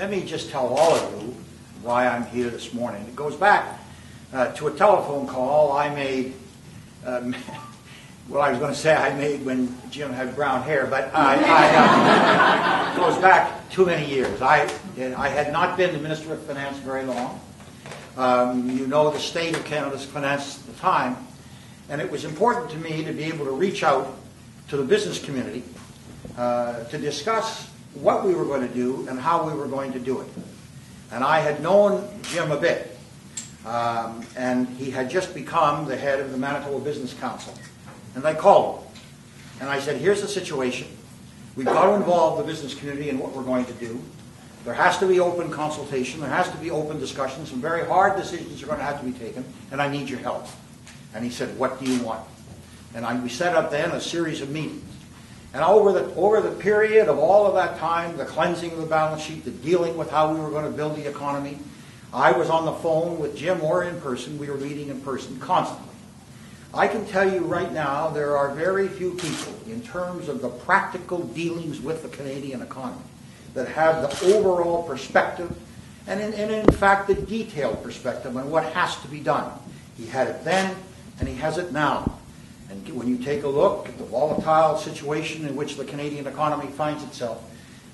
Let me just tell all of you why I'm here this morning. It goes back to a telephone call I made, well, I was going to say I made when Jim had brown hair, but it goes back too many years. I had not been the Minister of Finance very long. You know the state of Canada's finance at the time, and it was important to me to be able to reach out to the business community to discuss what we were going to do and how we were going to do it. And I had known Jim a bit, and he had just become the head of the Manitoba Business Council. And I called him, and I said, here's the situation. We've got to involve the business community in what we're going to do. There has to be open consultation, there has to be open discussion, some very hard decisions are going to have to be taken, and I need your help. And he said, what do you want? And we set up then a series of meetings. And over the period of all of that time, the cleansing of the balance sheet, the dealing with how we were going to build the economy, I was on the phone with Jim or in person. We were meeting in person constantly. I can tell you right now there are very few people in terms of the practical dealings with the Canadian economy that have the overall perspective and in fact the detailed perspective on what has to be done. He had it then and he has it now. And when you take a look at the volatile situation in which the Canadian economy finds itself,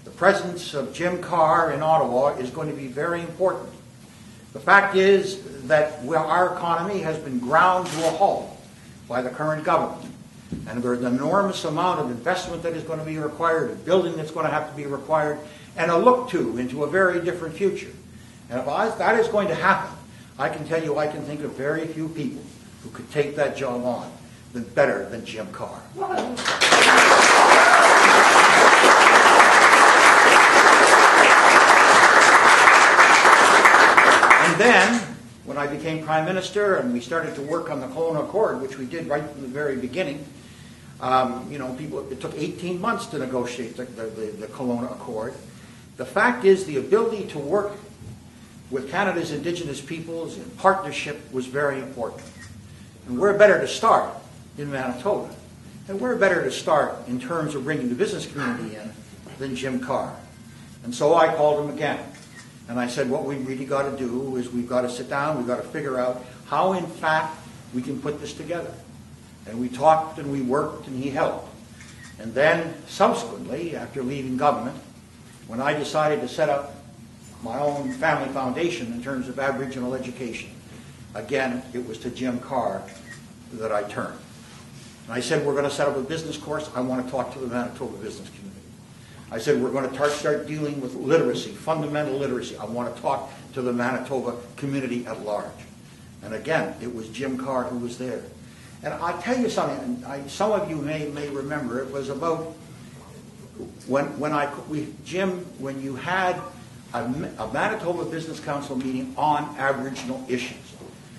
the presence of Jim Carr in Ottawa is going to be very important. The fact is that our economy has been ground to a halt by the current government. And there's an enormous amount of investment that is going to be required, a building that's going to have to be required, and a look-to into a very different future. And if that is going to happen, I can tell you I can think of very few people who could take that job on better than Jim Carr. And then, when I became Prime Minister and we started to work on the Kelowna Accord, which we did right from the very beginning, it took 18 months to negotiate the Kelowna Accord. The fact is the ability to work with Canada's Indigenous peoples in partnership was very important. And we're better to start in Manitoba. And we're better to start in terms of bringing the business community in than Jim Carr. And so I called him again. And I said, what we really got to do is we've got to sit down, we've got to figure out how, in fact, we can put this together. And we talked and we worked and he helped. And then, subsequently, after leaving government, when I decided to set up my own family foundation in terms of Aboriginal education, again, it was to Jim Carr that I turned. And I said, we're going to set up a business course. I want to talk to the Manitoba business community. I said, we're going to start dealing with literacy, fundamental literacy. I want to talk to the Manitoba community at large. And again, it was Jim Carr who was there. And I'll tell you something, and some of you may remember, it was about Jim, when you had a Manitoba Business Council meeting on Aboriginal issues.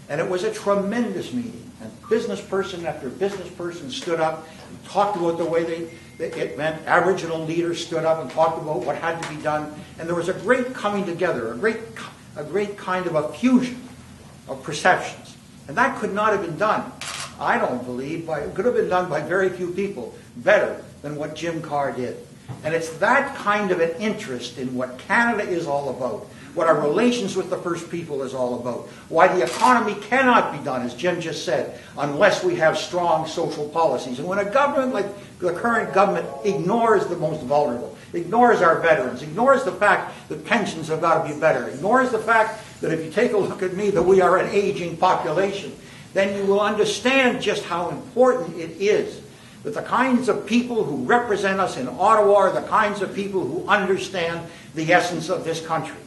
And it was a tremendous meeting. And business person after business person stood up and talked about the way it meant. Aboriginal leaders stood up and talked about what had to be done. And there was a great coming together, a great kind of a fusion of perceptions. And that could not have been done, I don't believe, it could have been done by very few people better than what Jim Carr did. And it's that kind of an interest in what Canada is all about, what our relations with the First People is all about, why the economy cannot be done, as Jim just said, unless we have strong social policies. And when a government like the current government ignores the most vulnerable, ignores our veterans, ignores the fact that pensions have got to be better, ignores the fact that if you take a look at me, that we are an aging population, then you will understand just how important it is that the kinds of people who represent us in Ottawa are the kinds of people who understand the essence of this country.